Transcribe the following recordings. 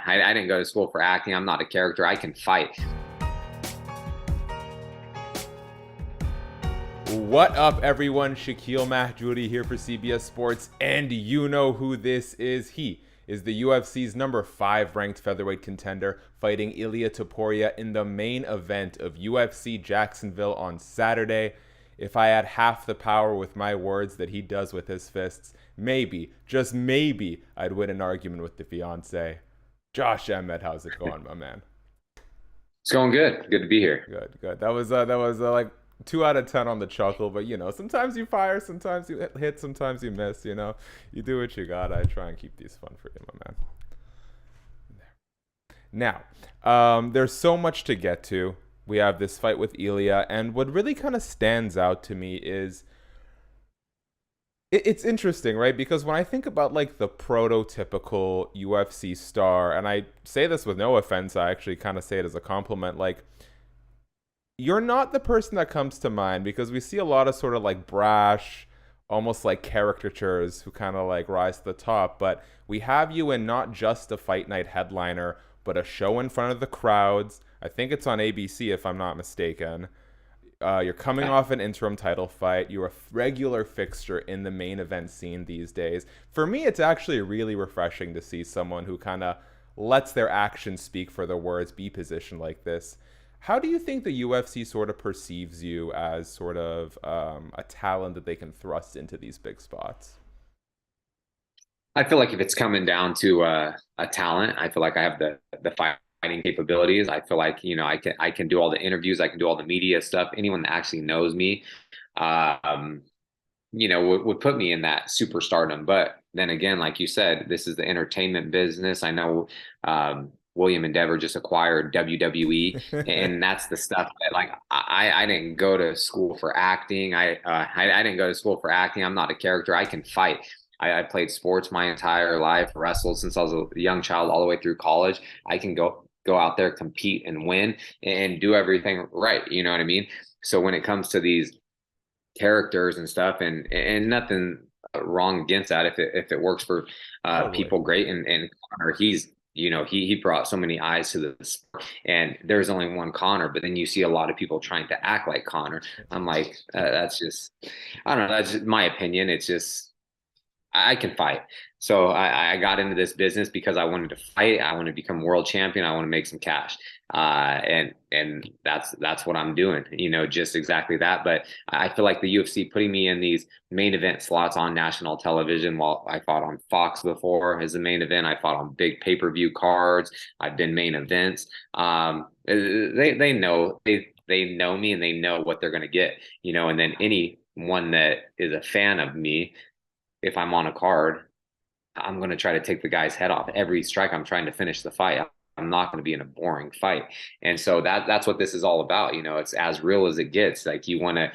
I didn't go to school for acting. I'm not a character. I can fight. What up, everyone? Shakiel Mahjouri here for CBS Sports, and you know who this is. He is the UFC's number 5 ranked featherweight contender, fighting Ilia Topuria in the main event of UFC Jacksonville on Saturday. If I had half the power with my words that he does with his fists, maybe, just maybe, I'd win an argument with the fiance. Josh Emmett, how's it going, my man? It's going good. Good to be here. Good, good. That was like 2 out of 10 on the chuckle, but sometimes you fire, sometimes you hit, sometimes you miss. You do what you got. I try and keep these fun for you, my man. Now, there's so much to get to. We have this fight with Ilia, and what really kind of stands out to me is it's interesting, right? Because when I think about like the prototypical UFC star, and I say this with no offense, I actually kind of say it as a compliment, like you're not the person that comes to mind because we see a lot of sort of like brash, almost like caricatures who kind of like rise to the top. But we have you in not just a fight night headliner, but a show in front of the crowds. I think it's on ABC if I'm not mistaken. You're coming off an interim title fight. You're a regular fixture in the main event scene these days. For me, it's actually really refreshing to see someone who kind of lets their actions speak for their words be positioned like this. How do you think the UFC sort of perceives you as sort of a talent that they can thrust into these big spots? I feel like if it's coming down to a talent, I feel like I have the fighting capabilities. I feel like I can do all the interviews, I can do all the media stuff. Anyone that actually knows me, um, would put me in that superstardom. But then again, like you said, this is the entertainment business. I know William Endeavor just acquired WWE, and that's the stuff that like I didn't go to school for acting. I didn't go to school for acting. I'm not a character. I can fight. I played sports my entire life, wrestled since I was a young child all the way through college. I can go out there, compete and win and do everything right. You know what I mean? So when it comes to these characters and stuff, and nothing wrong against that if it works for Totally. people, great. And Connor, he brought so many eyes to the sport, and there's only one Connor, but then you see a lot of people trying to act like Connor. I'm like, that's just, I don't know, that's just my opinion. It's just, I can fight. So I got into this business because I wanted to fight. I want to become world champion. I want to make some cash. And that's what I'm doing, just exactly that. But I feel like the UFC putting me in these main event slots on national television, while I fought on Fox before as the main event. I fought on big pay-per-view cards. I've been main events. They know they know me, and they know what they're gonna get, and then anyone that is a fan of me, if I'm on a card, I'm going to try to take the guy's head off. Every strike, I'm trying to finish the fight. I'm not going to be in a boring fight. And so that's what this is all about. It's as real as it gets. Like you want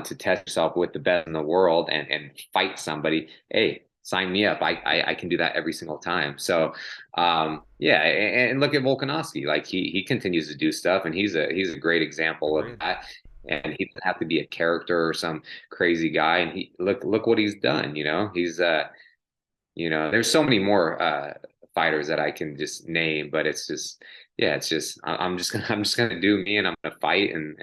to test yourself with the best in the world and fight somebody. Hey, sign me up. I can do that every single time. So yeah, and look at Volkanovski. Like he continues to do stuff, and he's a great example of Agreed. that. And he doesn't have to be a character or some crazy guy. And he look what he's done. There's so many more fighters that I can just name, but it's just, yeah, it's just I'm just gonna do me, and I'm gonna fight, and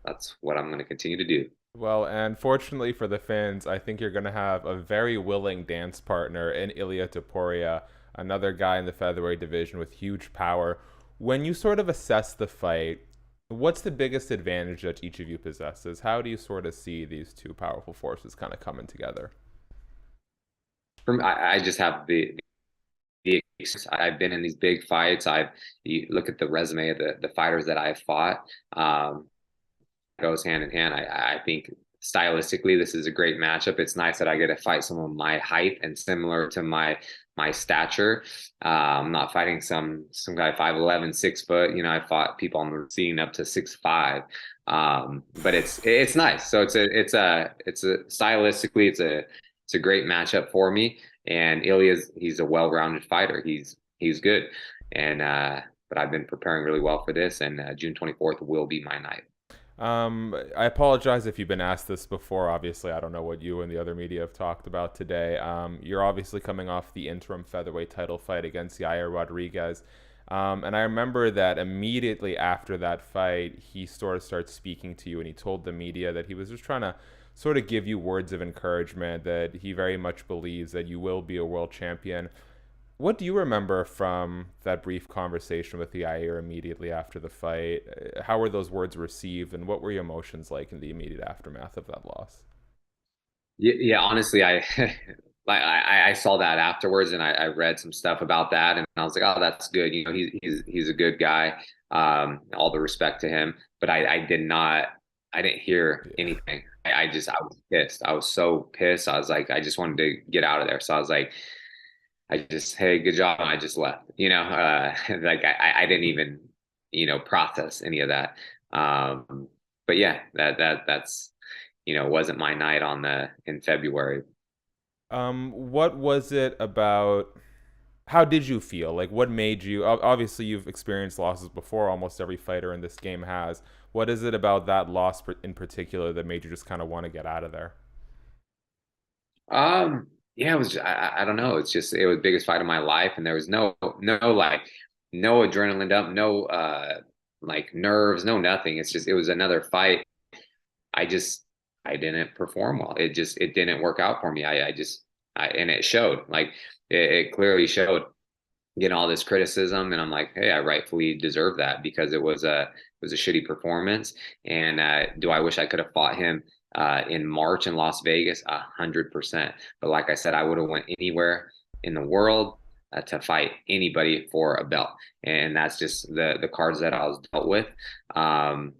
that's what I'm gonna continue to do. Well, and fortunately for the fans, I think you're going to have a very willing dance partner in Ilia Topuria, another guy in the featherweight division with huge power. When you sort of assess the fight, what's the biggest advantage that each of you possesses? How do you sort of see these two powerful forces kind of coming together? I just have the I've been in these big fights. You look at the resume of the fighters that I've fought. Goes hand in hand. I think stylistically, this is a great matchup. It's nice that I get to fight someone my height and similar to my stature. I'm not fighting some guy 5'11", 6 foot. I fought people on the scene up to 6'5". But it's nice. So it's a stylistically, it's a great matchup for me. And he's a well-rounded fighter. He's good. And but I've been preparing really well for this, and June 24th will be my night. I apologize if you've been asked this before. Obviously, I don't know what you and the other media have talked about today. You're obviously coming off the interim featherweight title fight against Yair Rodriguez. And I remember that immediately after that fight, he sort of started speaking to you and he told the media that he was just trying to sort of give you words of encouragement, that he very much believes that you will be a world champion. What do you remember from that brief conversation with Yair immediately after the fight? How were those words received, and what were your emotions like in the immediate aftermath of that loss? Yeah, honestly, I like I saw that afterwards, and I read some stuff about that, and I was like, oh, that's good. You know, he's a good guy. All the respect to him, but I did not, I didn't hear Yeah. anything. I was pissed. I was so pissed. I was like, I just wanted to get out of there. So I was like, hey, good job. And I just left. Like I didn't even, process any of that. But yeah, that's wasn't my night on the in February. What was it about? How did you feel? Like, what made you? Obviously, you've experienced losses before. Almost every fighter in this game has. What is it about that loss in particular that made you just kind of want to get out of there? Yeah, it was. I don't know. It was the biggest fight of my life, and there was no adrenaline dump, no like nerves, no nothing. It was another fight. I just I didn't perform well. It didn't work out for me. And it showed. Like it clearly showed. Getting all this criticism, and I'm like, hey, I rightfully deserve that because it was a shitty performance. And do I wish I could have fought him in March in Las Vegas? 100%. But like I said, I would have went anywhere in the world to fight anybody for a belt, and that's just the cards that I was dealt with. And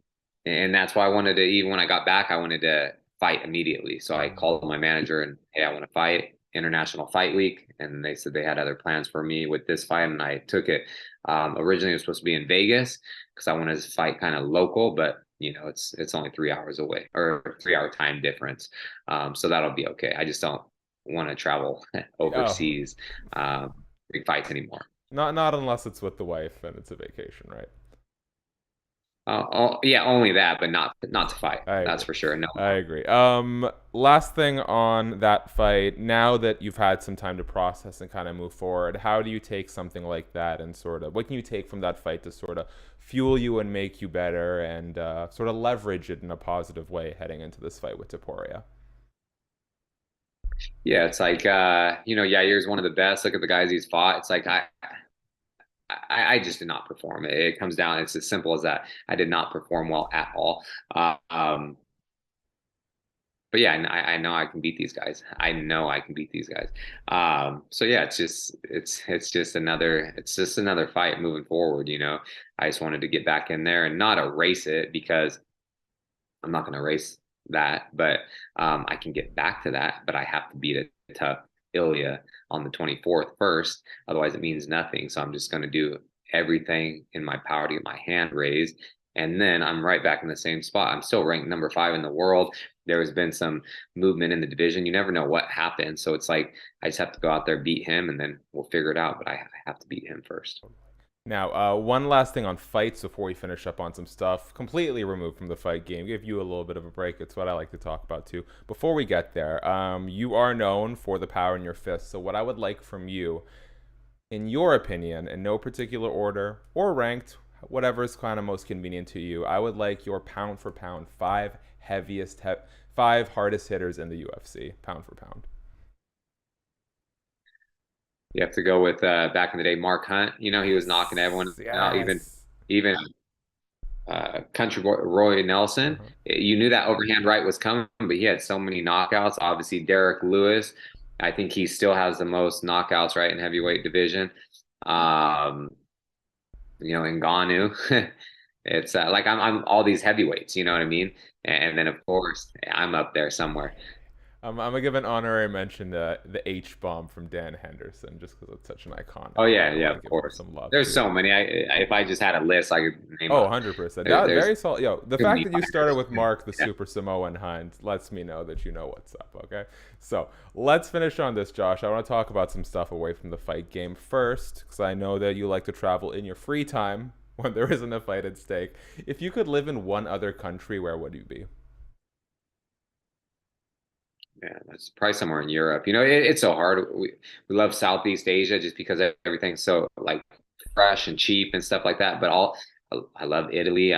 that's why I wanted to. Even when I got back, I wanted to fight immediately. So I called my manager and, hey, I want to fight International Fight Week, and they said they had other plans for me with this fight, and I took it. Originally, it was supposed to be in Vegas because I wanted to fight kind of local, but it's only 3 hours away, or 3 hour time difference, so that'll be okay. I just don't want to travel Oh, overseas, big fights anymore. not unless it's with the wife and it's a vacation, right? Yeah, only that, but not to fight. I That's agree. for sure. No. I agree. Last thing on that fight, now that you've had some time to process and kind of move forward, how do you take something like that and sort of what can you take from that fight to sort of fuel you and make you better and sort of leverage it in a positive way heading into this fight with Topuria? Yeah, it's like Yair's one of the best. Look at the guys he's fought. It's like I just did not perform. It comes down. It's as simple as that. I did not perform well at all. Um, but yeah, I know I can beat these guys. I know I can beat these guys. So yeah, it's just another fight moving forward. I just wanted to get back in there and not erase it because I'm not going to erase that, but I can get back to that. But I have to beat a tough Ilia on the 24th first. Otherwise, it means nothing. So I'm just going to do everything in my power to get my hand raised. And then I'm right back in the same spot. I'm still ranked number 5 in the world. There has been some movement in the division. You never know what happens. So it's like I just have to go out there, beat him, and then we'll figure it out. But I have to beat him first. Now, one last thing on fights before we finish up on some stuff completely removed from the fight game. Give you a little bit of a break. It's what I like to talk about too. Before we get there, you are known for the power in your fist. So, what I would like from you, in your opinion, in no particular order or ranked, whatever is kind of most convenient to you, I would like your pound for pound five hardest hitters in the UFC, pound for pound. You have to go with back in the day, Mark Hunt. He was knocking everyone Yes, out, even yes. even Country Boy Roy Nelson. Uh-huh. You knew that overhand right was coming, but he had so many knockouts. Obviously, Derek Lewis. I think he still has the most knockouts right in heavyweight division. Um, Ngannou. It's like I'm all these heavyweights. You know what I mean? And then of course I'm up there somewhere. I'm gonna give an honorary mention to the H bomb from Dan Henderson, just because it's such an iconic Oh one. yeah, I yeah, want to of give him course. some love There's too. so many. If I just had a list, I could name Oh, a. 100%. That There's very solid. Yo, the too fact many that you started fighters. with Mark the Yeah. Super Samoan Hind lets me know that you know what's up. Okay, so let's finish on this, Josh. I want to talk about some stuff away from the fight game first, because I know that you like to travel in your free time when there isn't a fight at stake. If you could live in one other country, where would you be? Yeah, that's probably somewhere in Europe. It's so hard. We love Southeast Asia just because everything's so like fresh and cheap and stuff like that. But I love Italy.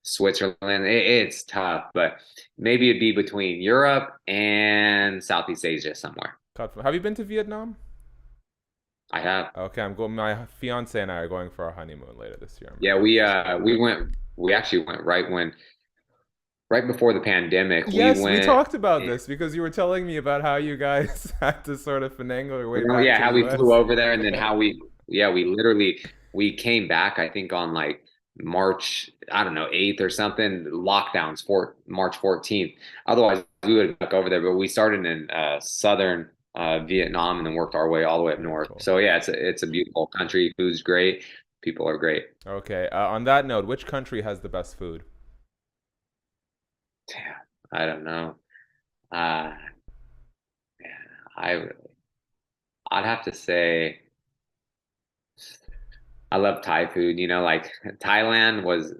Switzerland. It's tough, but maybe it'd be between Europe and Southeast Asia somewhere. Have you been to Vietnam? I have. Okay, I'm going. My fiance and I are going for our honeymoon later this year. I'm Yeah, really we excited. uh we went. We actually went right before the pandemic. We Yes, we went. talked about this because you were telling me about how you guys had to sort of finagle your way back Yeah, to the how we flew US. over there, and then yeah, we came back, I think on like March, I don't know, 8th or something, lockdowns for March 14th. Otherwise, we would have back over there, but we started in southern Vietnam and then worked our way all the way up Very north. cool. So yeah, it's a beautiful country. Food's great. People are great. Okay, on that note, which country has the best food? Damn, I don't know. Uh, I I'd have to say I love Thai food. Like Thailand was,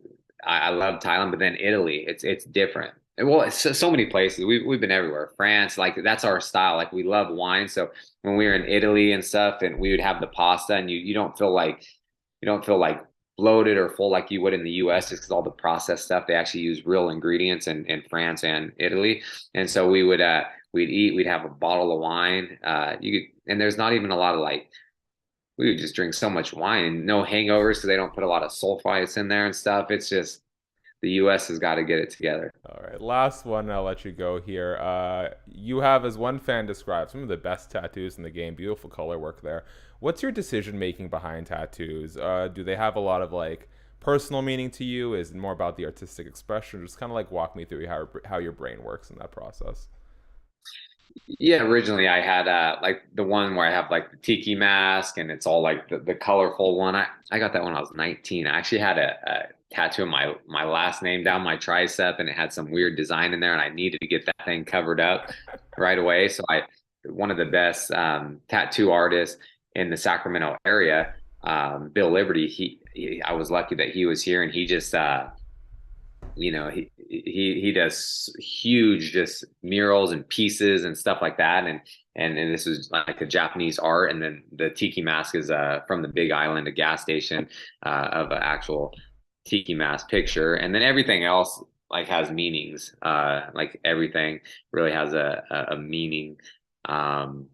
I love Thailand, but then Italy, it's different. Well, it's so many places. We've been everywhere. France, like that's our style. Like we love wine. So when we were in Italy and stuff, and we would have the pasta, and you don't feel like bloated or full like you would in the U.S. just because all the processed stuff. They actually use real ingredients in France and Italy, and so we'd eat. We'd have a bottle of wine. And there's not even a lot of like we would just drink so much wine and no hangovers because they don't put a lot of sulfites in there and stuff. It's just the US has got to get it together. All right, last one. I'll let you go here. You have, as one fan described, some of the best tattoos in the game. Beautiful color work there. What's your decision making behind tattoos? Do they have a lot of like personal meaning to you? Is it more about the artistic expression? Just kind of like walk me through how your brain works in that process. Yeah, originally I had like the one where I have like the tiki mask and it's all like the colorful one. I got that when I was 19. I actually had a tattoo of my last name down my tricep and it had some weird design in there and I needed to get that thing covered up right away. So I one of the best tattoo artists in the Sacramento area, Bill Liberty, I was lucky that he was here and he just he does huge just murals and pieces and stuff like that and this is like a Japanese art and then the tiki mask is from the Big Island, a gas station of an actual tiki mask picture and then everything else like has meanings like everything really has a meaning um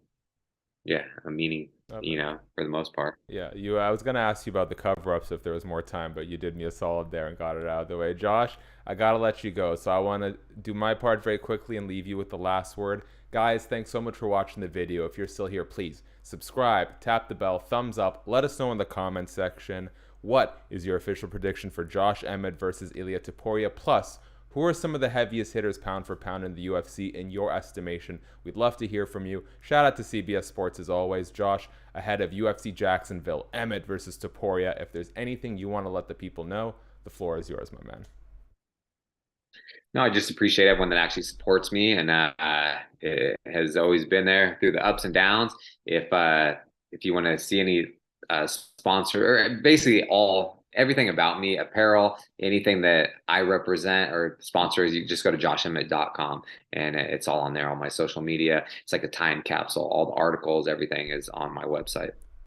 yeah, a meaning, Okay. for the most part. Yeah, you. I was gonna ask you about the cover-ups if there was more time, but you did me a solid there and got it out of the way. Josh, I gotta let you go, so I want to do my part very quickly and leave you with the last word. Guys, thanks so much for watching the video. If you're still here, please subscribe, tap the bell, thumbs up. Let us know in the comments section what is your official prediction for Josh Emmett versus Ilia Topuria. Plus, who are some of the heaviest hitters pound for pound in the UFC in your estimation? We'd love to hear from you. Shout out to CBS Sports as always. Josh, ahead of UFC Jacksonville, Emmett versus Topuria. If there's anything you want to let the people know, the floor is yours, my man. No, I just appreciate everyone that actually supports me and it has always been there through the ups and downs. If you want to see any sponsor or basically everything about me, apparel, anything that I represent or sponsors, you just go to joshemmett.com and it's all on there, all my social media. It's like a time capsule. All the articles, everything is on my website.